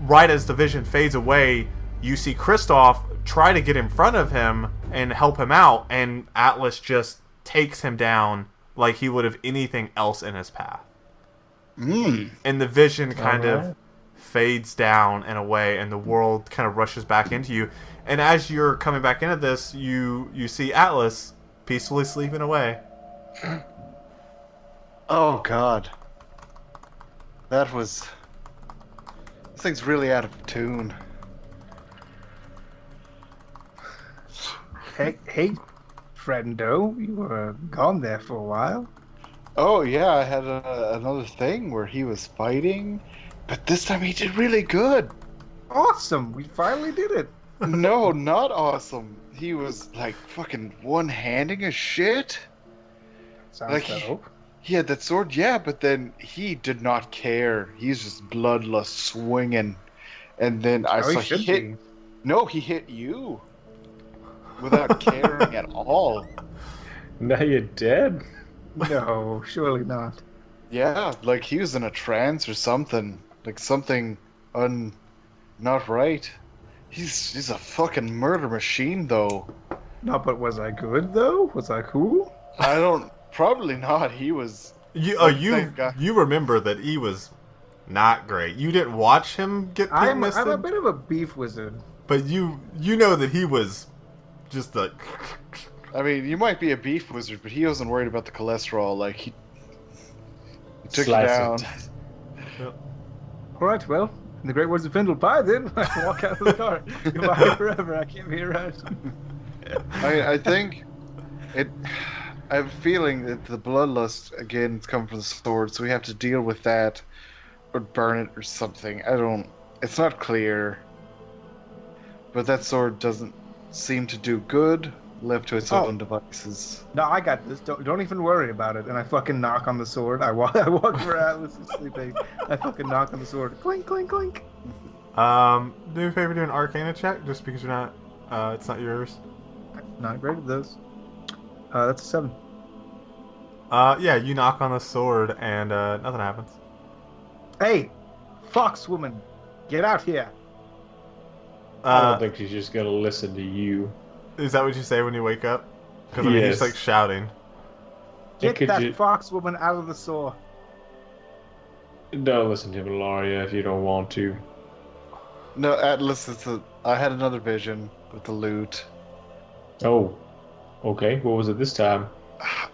right as the vision fades away, you see Kristoff try to get in front of him and help him out, and Atlas just takes him down like he would have anything else in his path. And the vision kind of fades down and away, and the world kind of rushes back into you. And as you're coming back into this, you see Atlas peacefully sleeping away. Oh, God. This thing's really out of tune. Hey, friendo, you were gone there for a while. Oh, yeah, I had another thing where he was fighting, but this time he did really good. Awesome, we finally did it. No, not awesome. He was, like, fucking one-handing his shit. Sounds Like, dope. He had that sword, yeah, but then he did not care. He's just bloodlust swinging. And then I saw he hit... No, he hit you. Without caring at all. Now you're dead? No, surely not. Yeah, like he was in a trance or something. Like something not right. He's a fucking murder machine, though. No, but was I good, though? Was I cool? Probably not. He was... You remember that he was not great. You didn't watch him get I'm misted, a bit of a beef wizard. but you know that he was just a... I mean, you might be a beef wizard, but he wasn't worried about the cholesterol. Like, he took you down. Alright, well, in the great words of Findahl, bye then. I walk out of the car. Goodbye forever. I can't be around. I think it... I have a feeling that the bloodlust, again, is coming from the sword, so we have to deal with that, or burn it or something. It's not clear. But that sword doesn't seem to do good, left to its own devices. No, I got this. Don't even worry about it. And I fucking knock on the sword. I walk where Atlas is sleeping. I fucking knock on the sword. Clink, clink, clink. Do me a favor, do an Arcana check, just because you're not, it's not yours. Not great at those. That's a 7. Yeah, you knock on the sword and nothing happens. Hey, fox woman, get out here. I don't think she's just gonna listen to you. Is that what you say when you wake up? Because I mean, he's like shouting. Get that fox woman out of the sewer. Don't listen to him, Alarya, if you don't want to. No, Atlas, I had another vision with the loot. Oh. Okay, what was it this time?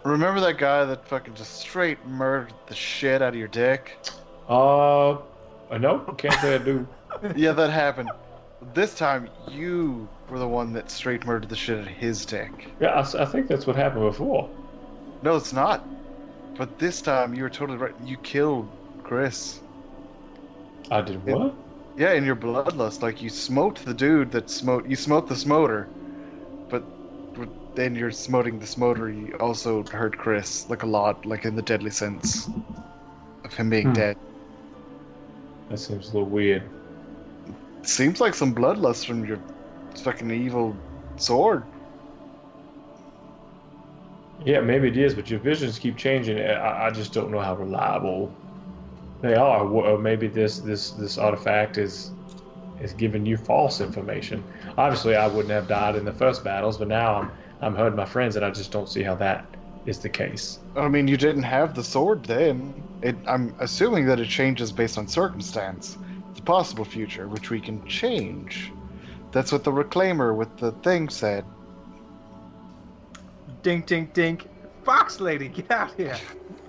Remember that guy that fucking just straight murdered the shit out of your dick? No, can't say I do. Yeah, that happened. This time, you were the one that straight murdered the shit out of his dick. Yeah, I think that's what happened before. No, it's not. But this time, you were totally right. You killed Chris. I did what? Yeah, in your bloodlust. Like, you smote the dude that smote... You smote the smoter. But then you're smoting the smoter, you also hurt Chris. Like, a lot. Like, in the deadly sense of him being dead. That seems a little weird. Seems like some bloodlust from your fucking evil sword. Yeah, maybe it is, but your visions keep changing. I just don't know how reliable they are. Or maybe this artifact is giving you false information. Obviously, I wouldn't have died in the first battles, but now I'm hurting my friends, and I just don't see how that is the case. I mean, you didn't have the sword then. I'm assuming that it changes based on circumstance. It's a possible future, which we can change. That's what the reclaimer with the thing said. Dink, dink, dink. Fox lady, get out here.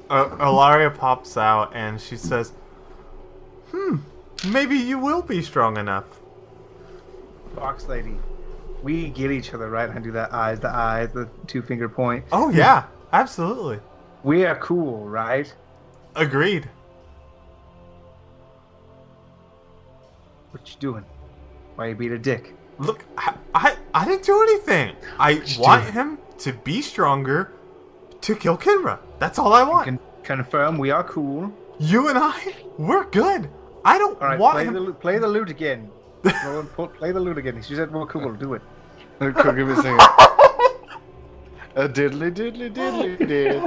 Alarya pops out and she says, maybe you will be strong enough. Fox lady, we get each other, right? I do that eyes, the 2-finger point. Oh, yeah, absolutely. We are cool, right? Agreed. What you doing? Why you beat a dick? Look, I didn't do anything. I want him to be stronger to kill Kinra. That's all I want. Can confirm we are cool. You and I, we're good. I don't All right, want him. play the lute again. Play the lute again. She said we're cool. Do it. Give me a second. A diddly diddly diddly did.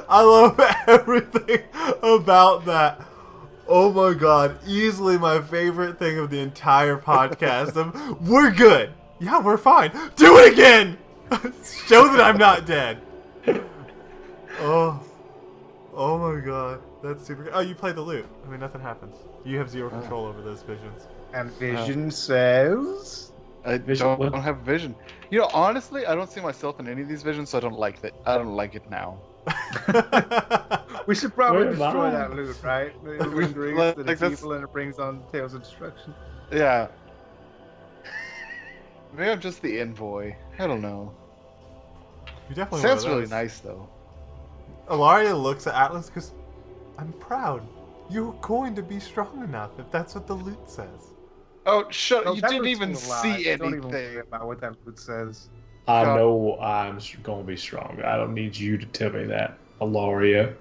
I love everything about that. Oh my god, easily my favorite thing of the entire podcast. We're good. Yeah, we're fine. Do it again. Show that I'm not dead. Oh my god, that's super. Oh, you play the lute. I mean, nothing happens. You have zero control over those visions. And vision says, I don't have vision. You know, honestly, I don't see myself in any of these visions, so I don't like that. I don't like it now. we should probably Where am destroy I? that loot, right? It brings Like, the that's- people and it brings on tales of destruction. Yeah. Maybe I'm just the envoy. I don't know. You definitely Sounds one of really those. nice, though. Alaria looks at Atlas because I'm proud. You're going to be strong enough if that's what the lute says. Oh, shut No, up. You that didn't loot's even full of see lies. Don't even anything. worry about what that loot says. I God. know I'm going to be strong. I don't need you to tell me that, Alaria.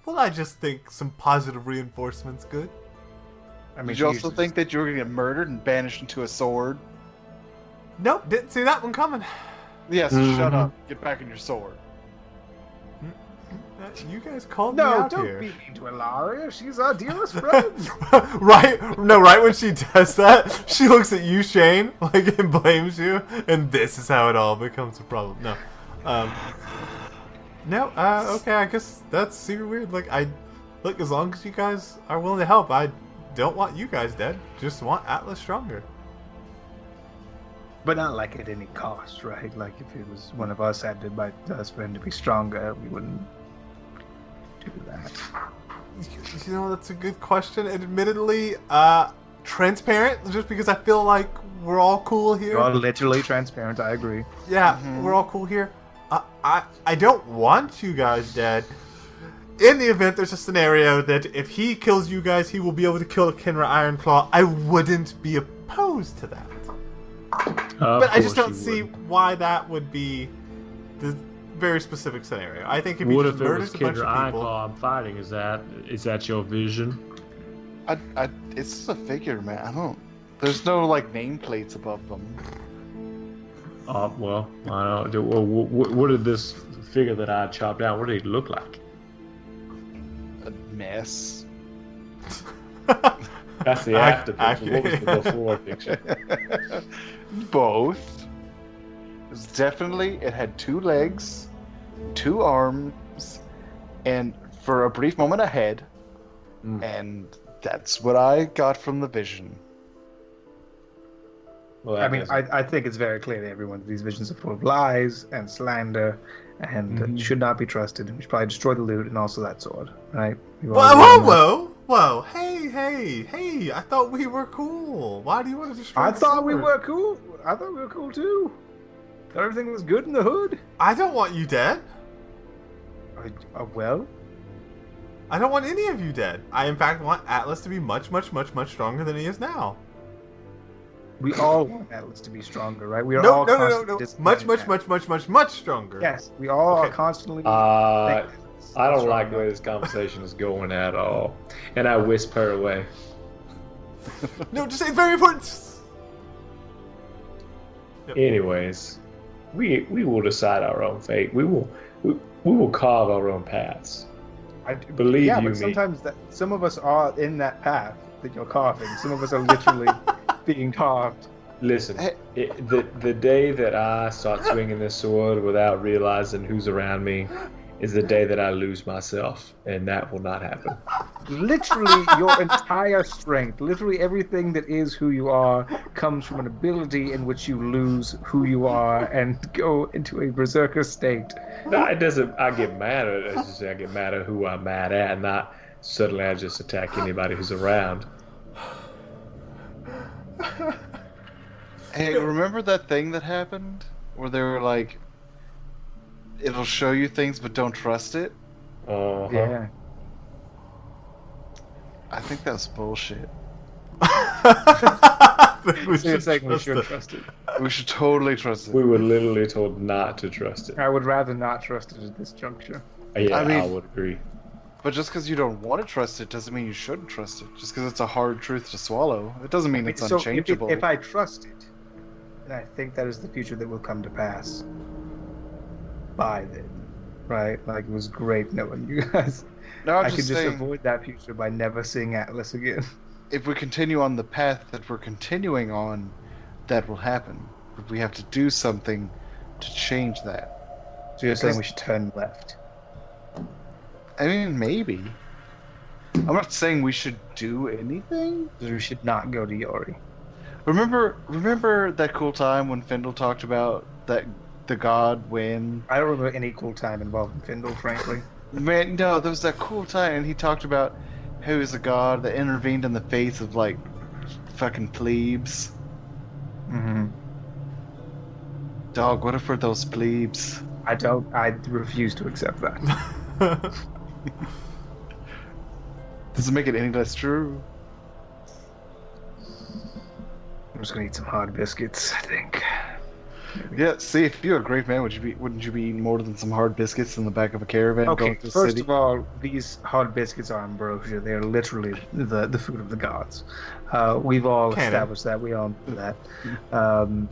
Well, I just think some positive reinforcement's good. I mean, Did you also Jesus. think that you were going to get murdered and banished into a sword? Nope, didn't see that one coming. Yes, shut up. Get back in your sword. You guys called me No, out don't here. be mean to Alarya. She's our dearest friend. right when she does that, she looks at you, Shane, like, and blames you, and this is how it all becomes a problem. Okay, I guess that's super weird. Like, look, as long as you guys are willing to help, I don't want you guys dead. Just want Atlas stronger. But not like at any cost, right? Like if it was one of us had to fight us for him to be stronger, we wouldn't do that. You know, that's a good question. Admittedly, transparent, just because I feel like we're all cool here. You're all literally transparent, I agree. Yeah, we're all cool here. I don't want you guys dead. In the event there's a scenario that if he kills you guys, he will be able to kill Kenra Ironclaw, I wouldn't be opposed to that. But I just don't see why that would be the very specific scenario. I think if he What just if it was murders a bunch Kendra of people... Ironclaw I'm fighting? Is that your vision? It's just a figure, man. I don't. There's no like nameplates above them. Well, I don't know. What did this figure that I chopped down? What did he look like? A mess. That's the after picture. What was the before picture? Both. It had 2 legs, 2 arms, and for a brief moment a head. And that's what I got from the vision. Well, I mean, I think it's very clear to everyone that these visions are full of lies and slander and should not be trusted. We should probably destroy the loot and also that sword, right? Whoa! Hey! I thought we were cool. Why do you want to destroy I the thought we sword? were cool. I thought we were cool too. Thought everything was good in the hood. I don't want you dead. Well, I don't want any of you dead. I, in fact, want Atlas to be much stronger than he is now. we all want Atlas to be stronger, right? We are No. all constantly Much disappointed at- much stronger. Yes, we all are Okay. constantly. I don't like the way this conversation is going at all. And I whisper away. No, just say it's very important. Yep. Anyways, we will decide our own fate. We will carve our own paths. Believe yeah, you but me. sometimes some of us are in that path that you're carving. Some of us are literally being carved. Listen, the day that I start swinging this sword without realizing who's around me is the day that I lose myself, and that will not happen. Literally, your entire strength, literally everything that is who you are, comes from an ability in which you lose who you are and go into a berserker state. No, it doesn't. I get mad at it. I get mad at who I'm mad at, not suddenly I just attack anybody who's around. Hey, remember that thing that happened where they were like, it'll show you things but don't trust it? Yeah. I think that's bullshit. So you're saying we should trust it? We should totally trust it. We were literally told not to trust it. I would rather not trust it at this juncture. Yeah, I mean- I would agree. But just because you don't want to trust it doesn't mean you shouldn't trust it. Just because it's a hard truth to swallow, it doesn't mean it's So unchangeable. if I trust it, then I think that is the future that will come to pass. By then, right? Like, it was great knowing you guys. No, I'm I could just saying, avoid that future by never seeing Atlas again. if we continue on the path that we're continuing on, that will happen. But we have to do something to change that. So you're saying we should turn left? I mean, maybe. I'm not saying we should do anything. We should not go to Yuri. Remember that cool time when Findahl talked about that the god when... I don't remember any cool time involving Findahl, frankly. Man, no, there was that cool time, and he talked about how he was a god that intervened in the face of, like, fucking plebes. Mm-hmm. Dog, what if we're those plebes? I refuse to accept that. Doesn't make it any less true. I'm just gonna eat some hard biscuits, I think. Yeah, see, if you're a great man, wouldn't you be eating more than some hard biscuits in the back of a caravan Okay, going to the first city? of all, these hard biscuits are ambrosia. They are literally the food of the gods. We've all established that. We all know that.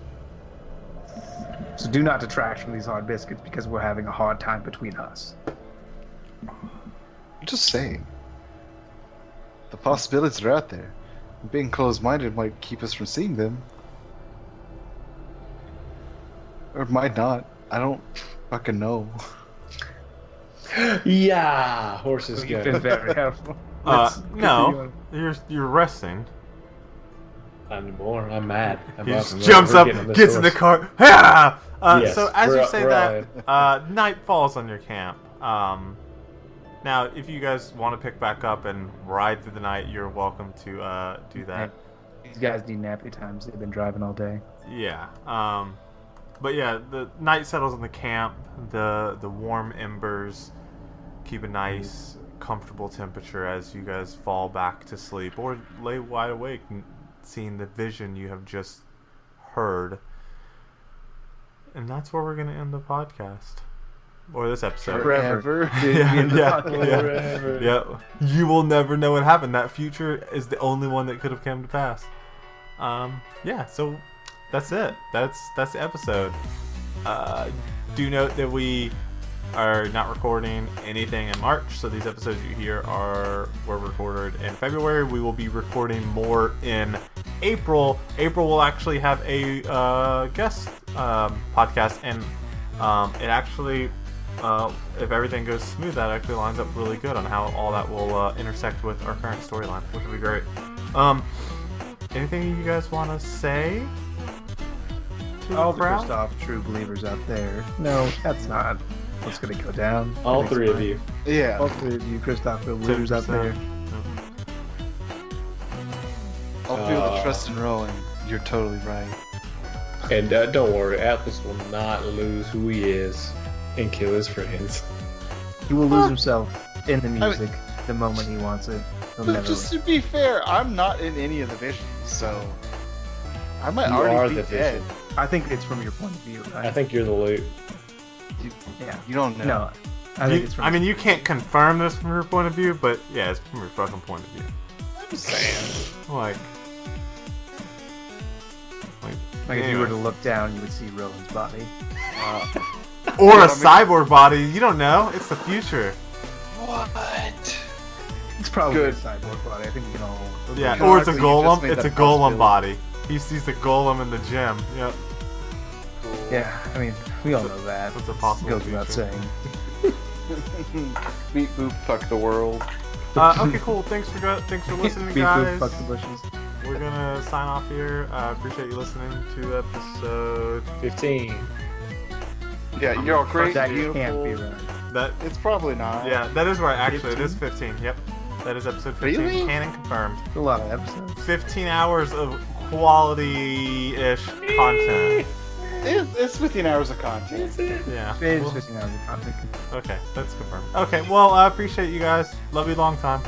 So do not detract from these hard biscuits because we're having a hard time between us. I'm just saying. The possibilities are out there. Being closed-minded might keep us from seeing them. Or it might not. I don't fucking know. Yeah, horses You've go. been very helpful. No, you're resting. I'm more. I'm mad. He just jumps up, gets in the car. Yeah! Yes, so as you say we're that, night falls on your camp. Now, if you guys want to pick back up and ride through the night, you're welcome to do that. These guys need nappy times. They've been driving all day. Yeah. But yeah, the night settles on the camp. The warm embers keep a nice, comfortable temperature as you guys fall back to sleep or lay wide awake, seeing the vision you have just heard. And that's where we're going to end the podcast. Or this episode. Forever. Yeah. You will never know what happened. That future is the only one that could have come to pass. Yeah, so that's it. That's the episode. Do note that we are not recording anything in March, so these episodes you hear were recorded in February. We will be recording more in April. April will actually have a guest podcast, and it actually, if everything goes smooth, that actually lines up really good on how all that will intersect with our current storyline, which will be great. Anything you guys want to say? All the Christoph true believers out there. No, that's not what's going to go down. All three of you. Yeah. All three of you Christoph believers out there. All people that trust in Rowan, you're totally right. And don't worry, Atlas will not lose who he is and kill his friends. He will lose himself in the music the moment he wants it. He'll never Just to be fair, I'm not in any of the visions, so I might You already are be the dead. vision. I think it's from your point of view. Right? I think you're the loot. Yeah. You don't know. No. I think it's from. I mean, you can't confirm this from your point of view, but yeah, it's from your fucking point of view. I'm saying. Like if you were to look down, you would see Rowan's body. or a cyborg body. You don't know. It's the future. What? It's probably Good. a cyborg body. I think we can all. Yeah, or it's a Canonically, you just golem. made It's a that golem possibility. body. He sees the golem in the gym. Yep. Cool. Yeah, I mean, we all know that. That's a possible Goes without future. saying. Beep boop, fuck the world. Okay, cool. Thanks for listening, Beep boop, guys. fuck the bushes. We're gonna sign off here. Appreciate you listening to episode 15. Yeah, you're all great. That beautiful. can't be right. that. It's probably not. Yeah, that is right. Actually, it is 15. Yep, that is episode 15. Really? Canon confirmed. It's a lot of episodes. 15 hours of quality-ish content. It's 15 hours of content. Yeah. It is Well, 15 hours of content. okay, that's confirmed. Okay, well, I appreciate you guys. Love you long time.